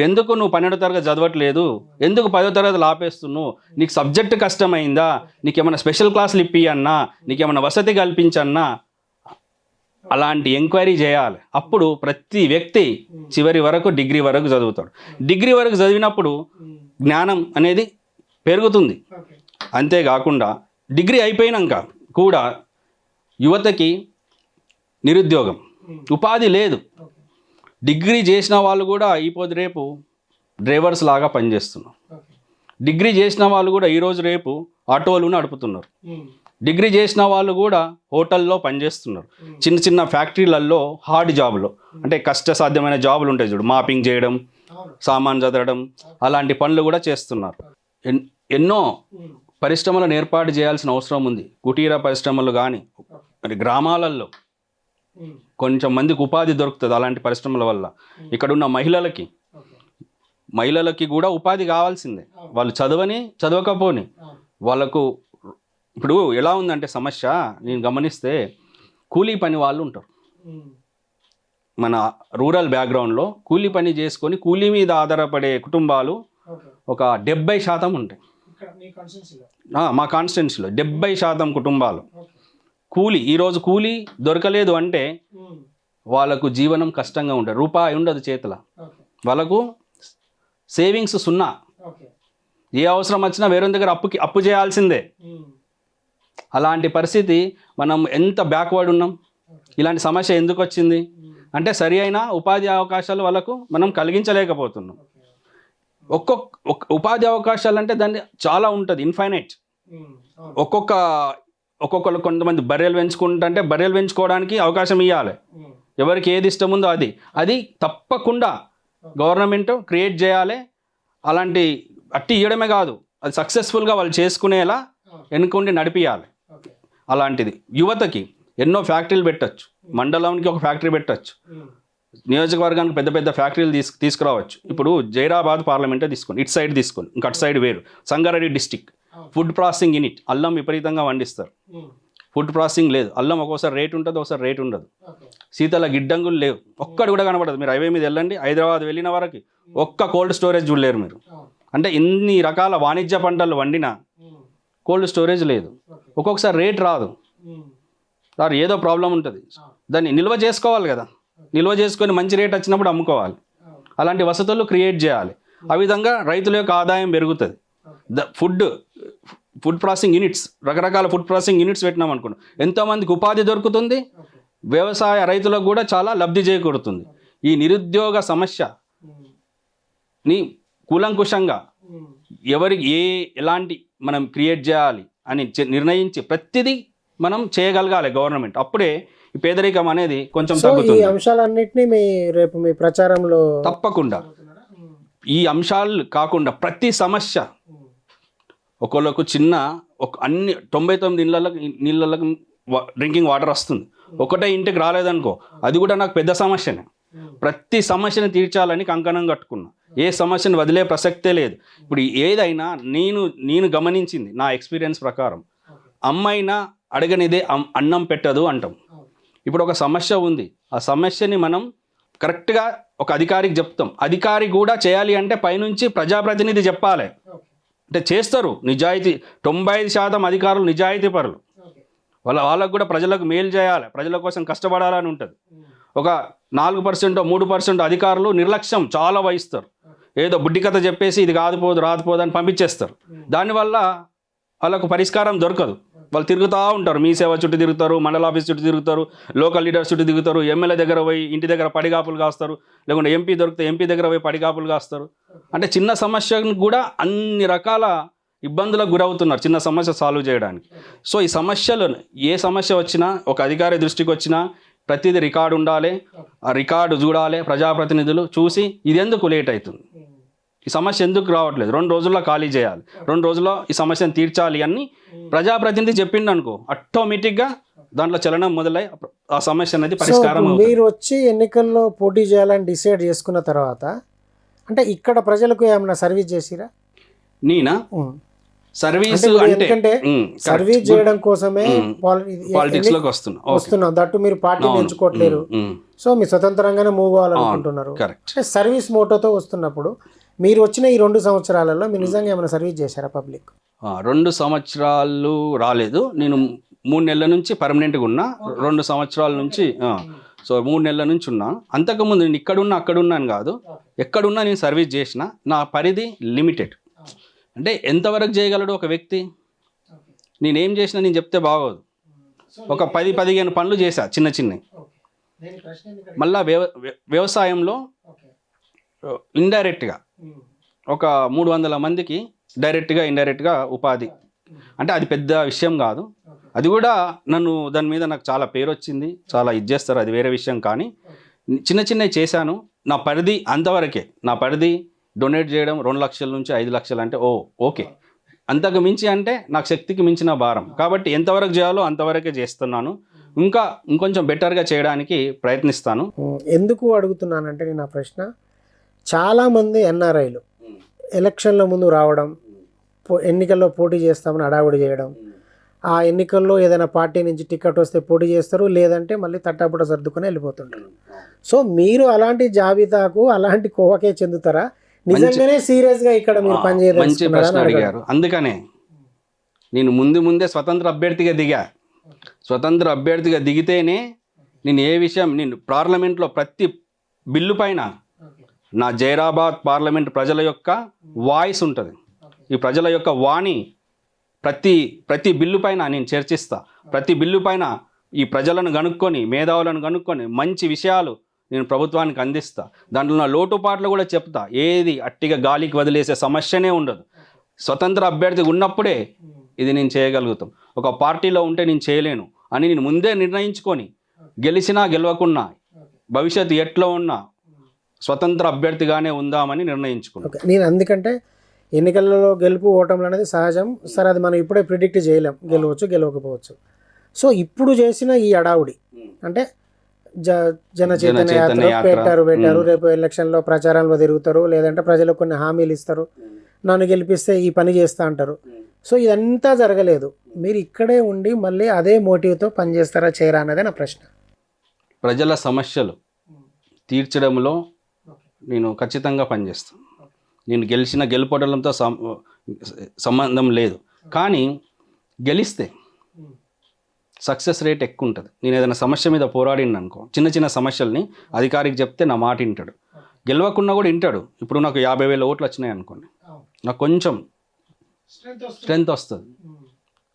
12వ తరగతి చదవట్లేదు, ఎందుకు 10వ తరగతిలో ఆపేస్తున్నావు, నీకు సబ్జెక్ట్ కష్టమైందా, నీకేమైనా స్పెషల్ క్లాసులు ఇప్పియన్నా, నీకేమైనా వసతి కల్పించన్నా, అలాంటి ఎంక్వైరీ చేయాలి. అప్పుడు ప్రతి వ్యక్తి చివరి వరకు డిగ్రీ వరకు చదువుతాడు. డిగ్రీ వరకు చదివినప్పుడు జ్ఞానం అనేది పెరుగుతుంది. అంతేకాకుండా డిగ్రీ అయిపోయినాక కూడా యువతకి నిరుద్యోగం, ఉపాధి లేదు. డిగ్రీ చేసిన వాళ్ళు కూడా ఈరోజు రేపు డ్రైవర్స్ లాగా పనిచేస్తున్నారు. డిగ్రీ చేసిన వాళ్ళు కూడా ఈరోజు రేపు ఆటోలు నడుపుతున్నారు. డిగ్రీ చేసిన వాళ్ళు కూడా హోటల్లో పనిచేస్తున్నారు. చిన్న చిన్న ఫ్యాక్టరీలలో హార్డ్ జాబులు, అంటే కష్టసాధ్యమైన జాబులు ఉంటాయి చూడు, మాపింగ్ చేయడం, సామాన్ చదవడం, అలాంటి పనులు కూడా చేస్తున్నారు. ఎన్నో పరిశ్రమలను ఏర్పాటు చేయాల్సిన అవసరం ఉంది. కుటీర పరిశ్రమలు కానీ, మరి గ్రామాలలో కొంచెం మందికి ఉపాధి దొరుకుతుంది అలాంటి పరిశ్రమల వల్ల. ఇక్కడున్న మహిళలకి కూడా ఉపాధి కావాల్సిందే. వాళ్ళు చదవకపోని వాళ్ళకు ఇప్పుడు ఎలా ఉందంటే సమస్య, నేను గమనిస్తే కూలీ పని వాళ్ళు ఉంటారు. మన రూరల్ బ్యాక్గ్రౌండ్లో కూలీ పని చేసుకొని కూలీ మీద ఆధారపడే కుటుంబాలు ఒక 70% ఉంటాయి. మా కాన్స్టిట్యున్సీలో 70% కుటుంబాలు ఈరోజు కూలీ దొరకలేదు అంటే వాళ్ళకు జీవనం కష్టంగా ఉంటుంది. రూపాయి ఉండదు చేతుల, వాళ్ళకు సేవింగ్స్ 0. ఏ అవసరం వచ్చినా వేరే దగ్గర అప్పు చేయాల్సిందే. అలాంటి పరిస్థితి, మనం ఎంత బ్యాక్వర్డ్ ఉన్నాం. ఇలాంటి సమస్య ఎందుకు వచ్చింది అంటే సరి అయిన ఉపాధి అవకాశాలు వాళ్ళకు మనం కలిగించలేకపోతున్నాం. ఉపాధి అవకాశాలు అంటే దాన్ని చాలా ఉంటుంది, ఇన్ఫైనైట్. ఒక్కొక్కరు కొంతమంది బర్రెలు పెంచుకుంటుంటే బర్రెలు పెంచుకోవడానికి అవకాశం ఇవ్వాలి. ఎవరికి ఏది ఇష్టం ఉందో అది తప్పకుండా గవర్నమెంట్ క్రియేట్ చేయాలి. అట్టి ఇవ్వడమే కాదు, అది సక్సెస్ఫుల్గా వాళ్ళు చేసుకునేలా వెనుకుండి నడిపియాలి. అలాంటిది యువతకి ఎన్నో ఫ్యాక్టరీలు పెట్టచ్చు. మండలానికి ఒక ఫ్యాక్టరీ పెట్టచ్చు, నియోజకవర్గానికి పెద్ద పెద్ద ఫ్యాక్టరీలు తీసుకురావచ్చు. ఇప్పుడు జైరాబాద్ పార్లమెంటే తీసుకోండి, ఇటు సైడ్ తీసుకోండి, ఇంకటు సైడ్ వేరు. Sangareddy district food processing unit, అల్లం విపరీతంగా పండిస్తారు. ఫుడ్ ప్రాసెసింగ్ లేదు. అల్లం ఒక్కోసారి రేట్ ఉంటుంది, ఒకసారి రేట్ ఉండదు. శీతల గిడ్డంగులు లేవు, ఒక్కటి కూడా కనబడదు. మీరు హైవే మీద వెళ్ళండి, హైదరాబాద్ వెళ్ళిన వరకు ఒక్క కోల్డ్ స్టోరేజ్ చూడలేరు మీరు. అంటే ఇన్ని రకాల వాణిజ్య పంటలు వండినా కోల్డ్ స్టోరేజ్ లేదు. ఒక్కొక్కసారి రేట్ రాదు, సార్ ఏదో ప్రాబ్లం ఉంటుంది. దాన్ని నిల్వ చేసుకోవాలి కదా, నిల్వ చేసుకొని మంచి రేట్ వచ్చినప్పుడు అమ్ముకోవాలి. అలాంటి వసతులు క్రియేట్ చేయాలి. ఆ విధంగా రైతుల యొక్క ఆదాయం పెరుగుతుంది. ఫుడ్ ప్రాసెసింగ్ యూనిట్స్, రకరకాల ఫుడ్ ప్రాసెసింగ్ యూనిట్స్ పెట్టినాం అనుకున్నాం, ఎంతోమందికి ఉపాధి దొరుకుతుంది, వ్యవసాయ రైతులకు కూడా చాలా లబ్ధి చేకూరుతుంది. ఈ నిరుద్యోగ సమస్యని కూలంకుషంగా ఎవరికి ఎలాంటి మనం క్రియేట్ చేయాలి అని నిర్ణయించి ప్రతిదీ మనం చేయగలగాలి గవర్నమెంట్. అప్పుడే ఈ పేదరికం అనేది కొంచెం తగ్గుతుంది. ఈ అంశాలన్నింటినీ రేపు మీ ప్రచారంలో తప్పకుండా ఈ అంశాలు కాకుండా ప్రతి సమస్య, ఒకళ్ళకు చిన్న అన్ని 99 నీళ్ళకి డ్రింకింగ్ వాటర్ వస్తుంది, ఒకటే ఇంటికి రాలేదనుకో, అది కూడా నాకు పెద్ద సమస్యనే. ప్రతి సమస్యను తీర్చాలని కంకణం కట్టుకున్నా. ఏ సమస్యను వదిలే ప్రసక్తే లేదు. ఇప్పుడు ఏదైనా నేను గమనించింది నా ఎక్స్పీరియన్స్ ప్రకారం, అమ్మైనా అడగనిదే అన్నం పెట్టదు అంటాం. ఇప్పుడు ఒక సమస్య ఉంది, ఆ సమస్యని మనం కరెక్ట్గా ఒక అధికారికి చెప్తాం. అధికారి కూడా చేయాలి అంటే పైనుంచి ప్రజాప్రతినిధి చెప్పాలి. అంటే చేస్తారు, నిజాయితీ 95% అధికారులు నిజాయితీ పరులు. వాళ్ళకు కూడా ప్రజలకు మేలు చేయాలి, ప్రజల కోసం కష్టపడాలని ఉంటుంది. ఒక 4% 3% అధికారులు నిర్లక్ష్యం చాలా వహిస్తారు. ఏదో బుడ్డి కథ చెప్పేసి ఇది రాదుపోదు అని పంపించేస్తారు. దానివల్ల వాళ్ళకు పరిష్కారం దొరకదు. వాళ్ళు తిరుగుతూ ఉంటారు, మీ సేవ చుట్టూ తిరుగుతారు, మండల ఆఫీస్ చుట్టూ తిరుగుతారు, లోకల్ లీడర్స్ చుట్టూ తిరుగుతారు, ఎమ్మెల్యే దగ్గర పోయి ఇంటి దగ్గర పడిగాపులు కాస్తారు, లేకుంటే ఎంపీ దొరికితే ఎంపీ దగ్గర పోయి పడిగాపులు కాస్తారు. అంటే చిన్న సమస్యను కూడా అన్ని రకాల ఇబ్బందులకు గురవుతున్నారు చిన్న సమస్య సాల్వ్ చేయడానికి. సో ఈ సమస్యలు ఏ సమస్య వచ్చినా ఒక అధికారి దృష్టికి వచ్చినా ప్రతిదీ రికార్డు ఉండాలి, ఆ రికార్డు చూడాలి, ప్రజాప్రతినిధులు చూసి ఇది ఎందుకు లేట్ అవుతుంది, ఈ సమస్య ఎందుకు రావట్లేదు, 2 రోజుల్లో ఖాళీ చేయాలి, 2 రోజుల్లో ఈ సమస్యను తీర్చాలి అని ప్రజాప్రతినిధి చెప్పిండు అనుకో, ఆటోమేటిక్గా దాంట్లో చలనం మొదలై ఆ సమస్య అనేది పరిష్కారం అవుతుంది. మీరు వచ్చి ఎన్నికల్లో పోటీ చేయాలని డిసైడ్ చేసుకున్న తర్వాత అంటే ఇక్కడ ప్రజలకు ఏమైనా సర్వీస్ చేసిరా? నేనా సర్వీస్ ఎందుకంటే సర్వీస్ చేయడం కోసమే పాలిటిక్స్ లోకి వస్తున్నాం. దట్టు మీరు పార్టీ ఎంచుకోవట్లేరు, సో మీరు స్వతంత్రంగానే మూవ్ అవ్వాలనుకుంటున్నారు. సర్వీస్ మోటోతో వస్తున్నప్పుడు మీరు వచ్చిన ఈ 2 సంవత్సరాలలో మీరు నిజంగా ఏమైనా సర్వీస్ చేశారా పబ్లిక్? 2 సంవత్సరాలు రాలేదు, నేను 3 నెలల నుంచి పర్మనెంట్గా ఉన్నా. 2 సంవత్సరాల నుంచి సో 3 నెలల నుంచి ఉన్నా. అంతకుముందు నేను అక్కడున్నాను కాదు, ఎక్కడున్నా నేను సర్వీస్ చేసిన. నా పరిధి లిమిటెడ్. అంటే ఎంతవరకు చేయగలడు ఒక వ్యక్తి? నేనేం చేసినా నేను చెప్తే బాగోదు. ఒక 10-15 పనులు చేశా చిన్నవి. మళ్ళా వ్యవసాయంలో ఇండైరెక్ట్గా ఒక 300 మందికి డైరెక్ట్గా ఇండైరెక్ట్గా ఉపాధి. అంటే అది పెద్ద విషయం కాదు, అది కూడా దాని మీద నాకు చాలా పేరు వచ్చింది, చాలా ఇది చేస్తారు, అది వేరే విషయం. కానీ చిన్నవి చేశాను. నా పరిధి అంతవరకే. నా పరిధి డొనేట్ చేయడం 2 లక్షల నుంచి 5 లక్షలు అంటే ఓకే. అంతకు మించి అంటే నాకు శక్తికి మించిన భారం. కాబట్టి ఎంతవరకు చేయాలో అంతవరకే చేస్తున్నాను. ఇంకొంచెం బెటర్గా చేయడానికి ప్రయత్నిస్తాను. ఎందుకు అడుగుతున్నానంటే నేను ఆ ప్రశ్న, చాలామంది ఎన్ఆర్ఐలు ఎలక్షన్ల ముందు రావడం, ఎన్నికల్లో పోటీ చేస్తామని అడావుడి చేయడం, ఆ ఎన్నికల్లో ఏదైనా పార్టీ నుంచి టికెట్ వస్తే పోటీ చేస్తారు, లేదంటే మళ్ళీ తట్టాపుట సర్దుకొని వెళ్ళిపోతుంటారు. సో మీరు అలాంటి జాబితాకు అలాంటి కోవకే చెందుతారా? నిజంగానే సీరియస్గా ఇక్కడ మీరు పనిచేయడం? మంచి ప్రశ్న అడిగారు. అందుకనే నేను ముందే స్వతంత్ర అభ్యర్థిగా దిగా. స్వతంత్ర అభ్యర్థిగా దిగితేనే నేను పార్లమెంట్లో ప్రతి బిల్లు పైన నా జైరాబాద్ పార్లమెంట్ ప్రజల యొక్క వాయిస్ ఉంటుంది. ఈ ప్రజల యొక్క వాణి ప్రతి బిల్లు పైన నేను చర్చిస్తా. ప్రతి బిల్లు పైన ఈ ప్రజలను కనుక్కొని, మేధావులను కనుక్కొని మంచి విషయాలు నేను ప్రభుత్వానికి అందిస్తా. దాంట్లో నా లోటుపాట్లు కూడా చెప్తా. ఏది అట్టిగా గాలికి వదిలేసే సమస్యనే ఉండదు. స్వతంత్ర అభ్యర్థి ఉన్నప్పుడే ఇది నేను చేయగలుగుతాం. ఒక పార్టీలో ఉంటే నేను చేయలేను అని నేను ముందే నిర్ణయించుకొని, గెలిచినా గెలవకున్నా భవిష్యత్తు ఎట్లా ఉన్నా స్వతంత్ర అభ్యర్థిగానే ఉందామని నిర్ణయించుకున్నాను. నేను అందుకంటే ఎన్నికలలో గెలుపు ఓటములు అనేది సహజం. సరే, అది మనం ఇప్పుడే ప్రిడిక్ట్ చేయలేం, గెలవచ్చు గెలవకపోవచ్చు. సో ఇప్పుడు చేసిన ఈ అడావుడి అంటే జన చైతన్య యాత్ర పెట్టారు. రేపు ఎలక్షన్లో ప్రచారంలో తిరుగుతారు, లేదంటే ప్రజలకు కొన్ని హామీలు ఇస్తారు, నన్ను గెలిపిస్తే ఈ పని చేస్తా అంటారు. సో ఇదంతా జరగలేదు, మీరు ఇక్కడే ఉండి మళ్ళీ అదే మోటివ్తో పనిచేస్తారా చేయరా అన్నదే నా ప్రశ్న. ప్రజల సమస్యలు తీర్చడంలో నేను ఖచ్చితంగా పనిచేస్తాను. నేను గెలుపడంతో సంబంధం లేదు, కానీ గెలిస్తే సక్సెస్ రేట్ ఎక్కువ ఉంటుంది. నేను ఏదైనా సమస్య మీద పోరాడిన అనుకో, చిన్న చిన్న సమస్యల్ని అధికారికి చెప్తే నా మాట వింటాడు. గెలవకుండా కూడా వింటాడు. ఇప్పుడు నాకు 50,000 ఓట్లు వచ్చినాయి అనుకోండి, నాకు కొంచెం స్ట్రెంత్ వస్తుంది.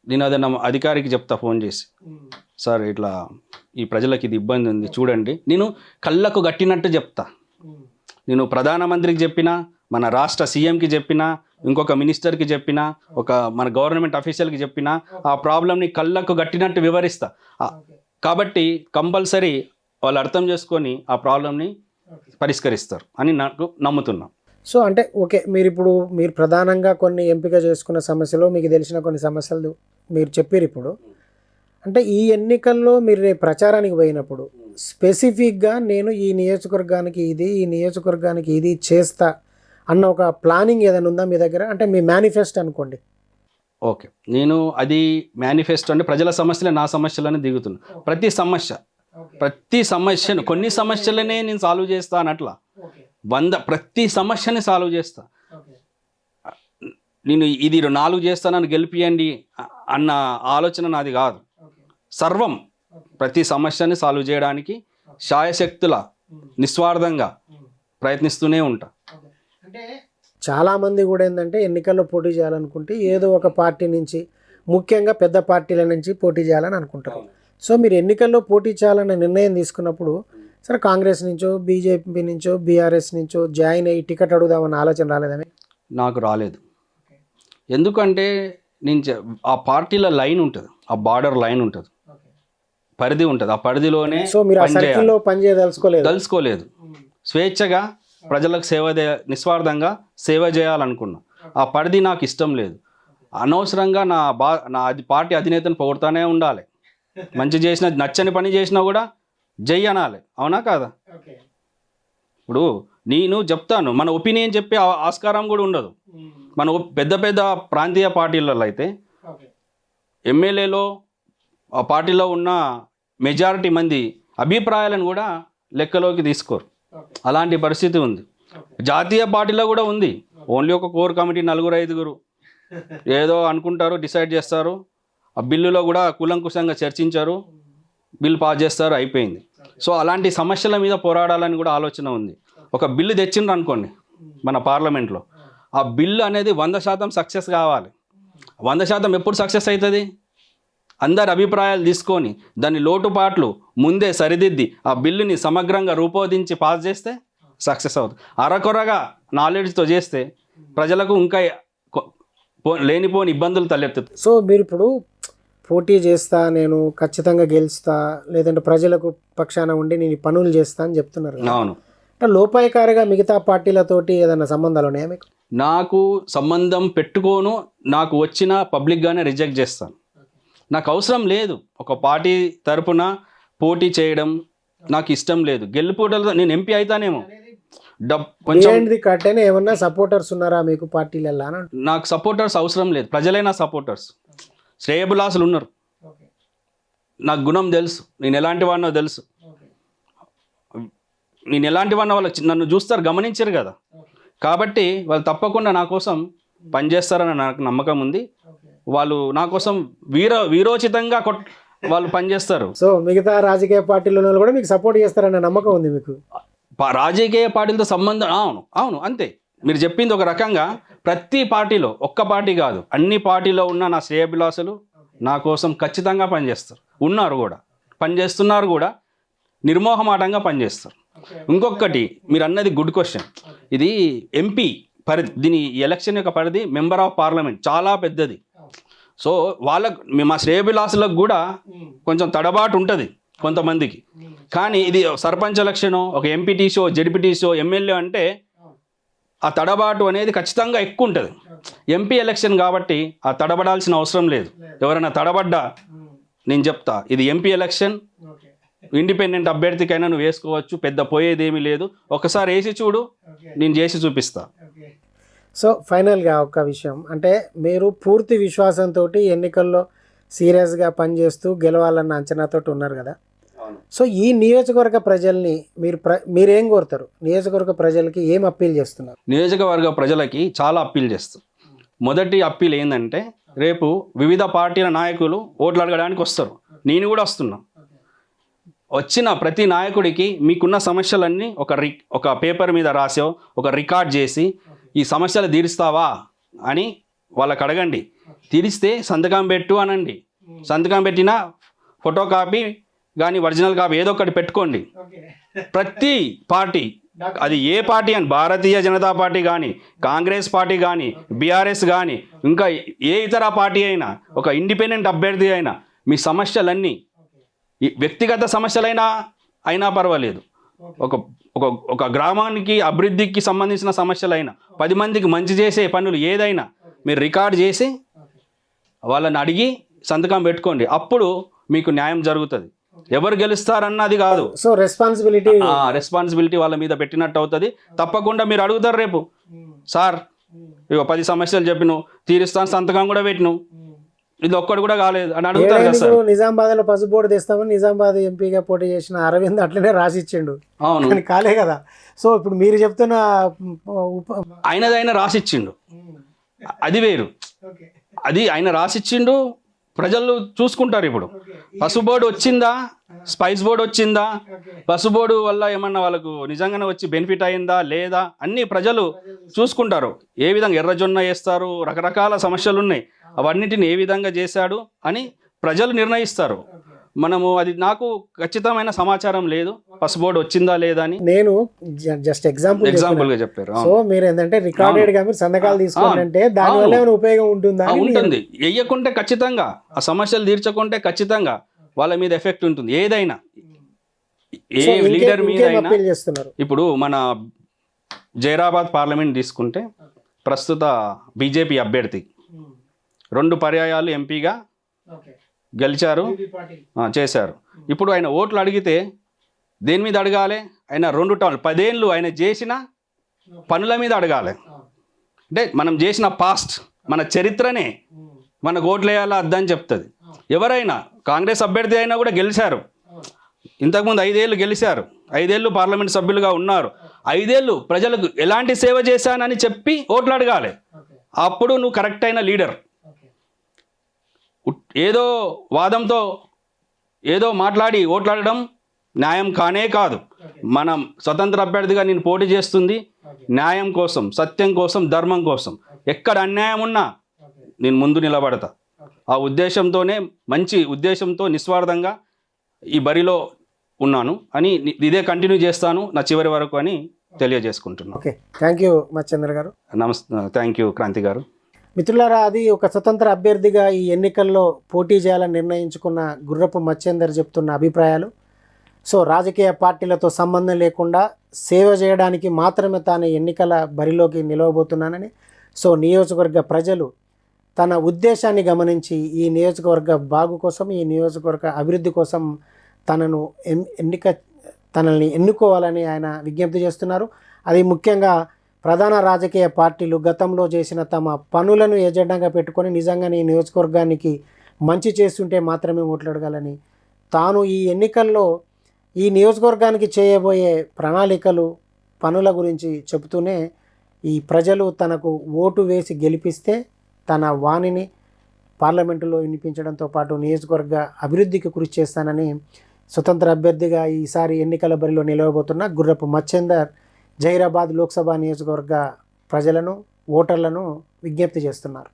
నేను ఏదైనా అధికారికి చెప్తా ఫోన్ చేసి, సార్ ఇట్లా ఈ ప్రజలకు ఇది ఇబ్బంది ఉంది చూడండి. నేను కళ్ళకు గట్టినట్టు చెప్తా. నేను ప్రధానమంత్రికి చెప్పినా, మన రాష్ట్ర సీఎంకి చెప్పినా, ఇంకొక మినిస్టర్కి చెప్పినా, మన గవర్నమెంట్ అఫీషియల్కి చెప్పినా ఆ ప్రాబ్లమ్ని కళ్ళకు గట్టినట్టు వివరిస్తా. కాబట్టి కంపల్సరీ వాళ్ళు అర్థం చేసుకొని ఆ ప్రాబ్లమ్ని పరిష్కరిస్తారు అని నాకు నమ్ముతున్నా. సో అంటే ఓకే, మీరు ప్రధానంగా కొన్ని ఎంపిక చేసుకున్న సమస్యలు, మీకు తెలిసిన కొన్ని సమస్యలు మీరు చెప్పారు. ఇప్పుడు అంటే ఈ ఎన్నికల్లో మీరు రేపు ప్రచారానికి పోయినప్పుడు స్పెసిఫిక్గా నేను ఈ నియోజకవర్గానికి ఇది, ఈ నియోజకవర్గానికి ఇది చేస్తా అన్న ఒక ప్లానింగ్ ఏదైనా ఉందా మీ దగ్గర? అంటే మీ మేనిఫెస్టో అనుకోండి. ఓకే, నేను అది మేనిఫెస్టో అంటే ప్రజల సమస్యలే నా సమస్యలని దిగుతున్నా. ప్రతి సమస్యను, కొన్ని సమస్యలనే నేను సాల్వ్ చేస్తా అన్నట్లా ప్రతి సమస్యని సాల్వ్ చేస్తా. నేను ఇది 4 చేస్తానని గెలిపియండి అన్న ఆలోచన నాది కాదు. సర్వం ప్రతి సమస్యని సాల్వ్ చేయడానికి శాయశక్తుల నిస్వార్థంగా ప్రయత్నిస్తూనే ఉంటా. చాలామంది కూడా ఏంటంటే ఎన్నికల్లో పోటీ చేయాలనుకుంటే ఏదో ఒక పార్టీ నుంచి, ముఖ్యంగా పెద్ద పార్టీల నుంచి పోటీ చేయాలని అనుకుంటారు. సో మీరు ఎన్నికల్లో పోటీ చేయాలనే నిర్ణయం తీసుకున్నప్పుడు సరే కాంగ్రెస్ నుంచో, బీజేపీ నుంచో, బీఆర్ఎస్ నుంచో జాయిన్ అయ్యి టికెట్ అడుగుదామన్న ఆలోచన రాలేదని? నాకు రాలేదు. ఎందుకంటే ఆ పార్టీల లైన్ ఉంటుంది, ఆ బార్డర్ లైన్ ఉంటుంది, పరిధి ఉంటుంది. ఆ పరిధిలోనే సో మీరు ఆ సర్కిల్లో దలుచుకోలేదు. స్వేచ్ఛగా ప్రజలకు నిస్వార్థంగా సేవ చేయాలనుకున్నా. ఆ పరిధి నాకు ఇష్టం లేదు. అనవసరంగా నా పార్టీ అధినేతను పొగుడుతూనే ఉండాలి. మంచి చేసిన, నచ్చని పని చేసినా కూడా జై అనాలి. అవునా కాదా? ఇప్పుడు నేను చెప్తాను, మన ఒపీనియన్ చెప్పే ఆస్కారం కూడా ఉండదు. మన పెద్ద పెద్ద ప్రాంతీయ పార్టీలలో అయితే ఎమ్మెల్యేలో ఆ పార్టీలో ఉన్న మెజారిటీ మంది అభిప్రాయాలను కూడా లెక్కలోకి తీసుకోరు. అలాంటి పరిస్థితి ఉంది. జాతీయ పార్టీలో కూడా ఉంది. ఓన్లీ ఒక కోర్ కమిటీ 4-5 ఏదో అనుకుంటారు, డిసైడ్ చేస్తారు. ఆ బిల్లులో కూడా కూలంకుషంగా చర్చించారు, బిల్ పాస్ చేస్తారు, అయిపోయింది. సో అలాంటి సమస్యల మీద పోరాడాలని కూడా ఆలోచన ఉంది. ఒక బిల్లు తెచ్చిండ్రు అనుకోండి మన పార్లమెంట్లో, ఆ బిల్లు అనేది 100% సక్సెస్ కావాలి. 100% ఎప్పుడు సక్సెస్ అవుతుంది? అందరి అభిప్రాయాలు తీసుకొని దాని లోటుపాట్లు ముందే సరిదిద్ది ఆ బిల్లుని సమగ్రంగా రూపొందించి పాస్ చేస్తే సక్సెస్ అవుతుంది. అరకొరగా నాలెడ్జ్తో చేస్తే ప్రజలకు ఇంకా లేనిపోని ఇబ్బందులు తలెత్తుతాయి. సో మీరు ఇప్పుడు పోటీ చేస్తా, నేను ఖచ్చితంగా గెలుస్తా, లేదంటే ప్రజలకు పక్షాన ఉండి నేను పనులు చేస్తా అని చెప్తున్నారు. అవును. అంటే లోపాయకారిగా మిగతా పార్టీలతోటి ఏదైనా సంబంధాలు ఉన్నాయా మీకు? నాకు సంబంధం పెట్టుకోను. నాకు వచ్చిన పబ్లిక్గానే రిజెక్ట్ చేస్తాను. నాకు అవసరం లేదు ఒక పార్టీ తరపున పోటీ చేయడం, నాకు ఇష్టం లేదు. గెలుపుటలో నేను ఎంపీ అవుతానేమో, కొంచెం ఏమన్నా సపోర్టర్స్ ఉన్నారా మీకు పార్టీలలో? నాకు సపోర్టర్స్ అవసరం లేదు. ప్రజలే నా సపోర్టర్స్. శ్రేయబులాసులు ఉన్నారు. నాకు గుణం తెలుసు, నేను ఎలాంటి వాడినో తెలుసు. నేను ఎలాంటి వాడినో వాళ్ళు నన్ను చూస్తారు, గమనించారు కదా. కాబట్టి వాళ్ళు తప్పకుండా నా కోసం పనిచేస్తారని నాకు నమ్మకం ఉంది. వాళ్ళు నా కోసం వీరోచితంగా వాళ్ళు పనిచేస్తారు. సో మిగతా రాజకీయ పార్టీలలో కూడా మీకు సపోర్ట్ చేస్తారన్న నమ్మకం ఉంది మీకు? రాజకీయ పార్టీలతో సంబంధం అవును అంతే. మీరు చెప్పింది ఒక రకంగా ప్రతి పార్టీలో, ఒక్క పార్టీ కాదు, అన్ని పార్టీలో ఉన్న నా శ్రేయభిలాసులు నా కోసం ఖచ్చితంగా పనిచేస్తారు. ఉన్నారు కూడా, పనిచేస్తున్నారు కూడా, నిర్మోహమాటంగా పనిచేస్తారు. ఇంకొకటి మీరు అన్నది గుడ్ క్వశ్చన్. ఇది ఎంపీ పరిధి, దీని ఎలక్షన్ యొక్క పరిధి మెంబర్ ఆఫ్ పార్లమెంట్ చాలా పెద్దది. సో మా శ్రేయభిలాసులకు కూడా కొంచెం తడబాటు ఉంటుంది కొంతమందికి. కానీ ఇది సర్పంచ్ ఎలక్షన్, ఒక ఎంపీటీసో, జెడ్పీటీసో, ఎమ్మెల్యే అంటే ఆ తడబాటు అనేది ఖచ్చితంగా ఎక్కువ ఉంటుంది. ఎంపీ ఎలక్షన్ కాబట్టి ఆ తడబడాల్సిన అవసరం లేదు. ఎవరైనా తడబడ్డా నేను చెప్తా, ఇది ఎంపీ ఎలక్షన్, ఇండిపెండెంట్ అభ్యర్థికైనా నువ్వు వేసుకోవచ్చు, పెద్ద పోయేది ఏమీ లేదు, ఒకసారి వేసి చూడు, నేను చేసి చూపిస్తా. సో ఫైనల్గా ఒక విషయం అంటే మీరు పూర్తి విశ్వాసంతో ఎన్నికల్లో సీరియస్గా పనిచేస్తూ గెలవాలన్న అంచనాతో ఉన్నారు కదా. సో ఈ నియోజకవర్గ ప్రజల్ని మీరేం కోరుతారు? నియోజకవర్గ ప్రజలకి ఏం అప్పీల్ చేస్తున్నారు? నియోజకవర్గ ప్రజలకి చాలా అప్పీల్ చేస్తాం. మొదటి అప్పీల్ ఏంటంటే, రేపు వివిధ పార్టీల నాయకులు ఓట్లు అడగడానికి వస్తారు. నేను కూడా వస్తున్నా. వచ్చిన ప్రతి నాయకుడికి మీకున్న సమస్యలన్నీ ఒక పేపర్ మీద రాసో ఒక రికార్డ్ చేసి ఈ సమస్యలు తీరుస్తావా అని వాళ్ళకి అడగండి. తీరిస్తే సంతకం పెట్టు అనండి. సంతకం పెట్టిన ఫోటో కాపీ కానీ ఒరిజినల్ కాపీ ఏదో ఒకటి పెట్టుకోండి. ప్రతి పార్టీ, అది ఏ పార్టీ అని, భారతీయ జనతా పార్టీ కానీ, కాంగ్రెస్ పార్టీ కానీ, బీఆర్ఎస్ కానీ, ఇంకా ఏ ఇతర పార్టీ అయినా, ఒక ఇండిపెండెంట్ అభ్యర్థి అయినా, మీ సమస్యలన్నీ వ్యక్తిగత సమస్యలైనా పర్వాలేదు, ఒక ఒక ఒక గ్రామానికి అభివృద్ధికి సంబంధించిన సమస్యలైనా, 10 మందికి మంచి చేసే పనులు ఏదైనా మీరు రికార్డ్ చేసి వాళ్ళని అడిగి సంతకం పెట్టుకోండి. అప్పుడు మీకు న్యాయం జరుగుతుంది. ఎవరు గెలుస్తారన్నది కాదు, సో రెస్పాన్సిబిలిటీ వాళ్ళ మీద పెట్టినట్టు అవుతుంది. తప్పకుండా మీరు అడుగుతారు రేపు, సార్ ఇగో 10 సమస్యలు చెప్పిను, తీరుస్తాను, సంతకం కూడా పెట్టిను, ఇది ఒక్కటి కూడా కాలేదు అని అడుగుతారు కదా సార్. నిజామాబాద్లో పసుబోర్డు తెస్తామని నిజామాబాద్ ఎంపీగా పోటీ చేసిన అరవింద్ అట్లనే రాసిచ్చిండు. అవును, కాలే కదా. సో ఇప్పుడు మీరు చెప్తున్న ఆయనదైనా రాసిచ్చిండు, అది వేరు. అది ఆయన రాసిచ్చిండు, ప్రజలు చూసుకుంటారు. ఇప్పుడు పసుబోర్డు వచ్చిందా, స్పైస్ బోర్డు వచ్చిందా, పసుబోర్డు వల్ల ఏమన్నా వాళ్ళకు నిజంగానే వచ్చి బెనిఫిట్ అయిందా లేదా అన్నీ ప్రజలు చూసుకుంటారు. ఏ విధంగా ఎర్రజొన్న వేస్తారు, రకరకాల సమస్యలు ఉన్నాయి, అవన్నిటిని ఏ విధంగా చేశాడు అని ప్రజలు నిర్ణయిస్తారు. మనము అది, నాకు ఖచ్చితమైన సమాచారం లేదు పసుబోర్డు వచ్చిందా లేదా అని. నేను జస్ట్ ఎగ్జాంపుల్ గా చెప్పారు. సో మీరు ఏంటంటే రికార్డెడ్ గా మీరు సంతకాలు తీసుకోవాలంటే దాని వల్ల ఏమైనా ఉపయోగం ఉంటుందా? ఉంటుంది. వెయ్యకుంటే ఖచ్చితంగా, ఆ సమస్యలు తీర్చకుంటే ఖచ్చితంగా వాళ్ళ మీద ఎఫెక్ట్ ఉంటుంది. ఏదైనా ఏ లీడర్ మీద అయినా. ఇప్పుడు మన జైరాబాద్ పార్లమెంట్ తీసుకుంటే ప్రస్తుత బీజేపీ అభ్యర్థి 2 పర్యాయాలు ఎంపీగా గెలిచారు, చేశారు. ఇప్పుడు ఆయన ఓట్లు అడిగితే దేని మీద అడగాలి? ఆయన 2 టర్మ్ 10 ఏళ్ళు ఆయన చేసిన పనుల మీద అడగాలి. అంటే మనం చేసిన పాస్ట్, మన చరిత్రనే మనకు ఓట్లు వేయాలా అద్దని చెప్తుంది. ఎవరైనా కాంగ్రెస్ అభ్యర్థి అయినా కూడా గెలిచారు, ఇంతకుముందు 5 ఏళ్ళు గెలిచారు, 5 ఏళ్ళు పార్లమెంట్ సభ్యులుగా ఉన్నారు. 5 ఏళ్ళు ప్రజలకు ఎలాంటి సేవ చేశానని చెప్పి ఓట్లు అడగాలి. అప్పుడు నువ్వు కరెక్ట్ అయిన లీడర్. ఏదో వాదంతో ఏదో మాట్లాడి ఓట్లాడడం న్యాయం కానే కాదు. మనం స్వతంత్ర అభ్యర్థిగా నేను పోటీ చేస్తుంది న్యాయం కోసం, సత్యం కోసం, ధర్మం కోసం. ఎక్కడ అన్యాయం ఉన్నా నేను ముందు నిలబడతా. ఆ ఉద్దేశంతోనే, మంచి ఉద్దేశంతో నిస్వార్థంగా ఈ బరిలో ఉన్నాను అని, ఇదే కంటిన్యూ చేస్తాను నా చివరి వరకు అని తెలియజేసుకుంటున్నాను. ఓకే, థ్యాంక్ యూ మచ్చంద్ర గారు. థ్యాంక్ యూ క్రాంతి గారు. మిత్రులారా, అది ఒక స్వతంత్ర అభ్యర్థిగా ఈ ఎన్నికల్లో పోటీ చేయాలని నిర్ణయించుకున్న గుర్రపు మచ్చేందర్ చెప్తున్న అభిప్రాయాలు. సో రాజకీయ పార్టీలతో సంబంధం లేకుండా సేవ చేయడానికి మాత్రమే తాను ఎన్నికల బరిలోకి నిలవబోతున్నానని, సో నియోజకవర్గ ప్రజలు తన ఉద్దేశాన్ని గమనించి ఈ నియోజకవర్గ బాగు కోసం, ఈ నియోజకవర్గ అభివృద్ధి కోసం తనల్ని ఎన్నుకోవాలని ఆయన విజ్ఞప్తి చేస్తున్నారు. అది ముఖ్యంగా ప్రధాన రాజకీయ పార్టీలు గతంలో చేసిన తమ పనులను ఎజెండాగా పెట్టుకొని నిజంగానే ఈ నియోజకవర్గానికి మంచి చేస్తుంటే మాత్రమే ఓట్లాడగలని, తాను ఈ ఎన్నికల్లో ఈ నియోజకవర్గానికి చేయబోయే ప్రణాళికలు, పనుల గురించి చెబుతూనే ఈ ప్రజలు తనకు ఓటు వేసి గెలిపిస్తే తన వాణిని పార్లమెంటులో వినిపించడంతో పాటు నియోజకవర్గ అభివృద్ధికి కృషి చేస్తానని స్వతంత్ర అభ్యర్థిగా ఈసారి ఎన్నికల బరిలో నిలవబోతున్న గుర్రపు మచ్చేందర్ జైరాబాద్ లోక్సభ నియోజకవర్గ ప్రజలను, ఓటర్లను విజ్ఞప్తి చేస్తున్నారు.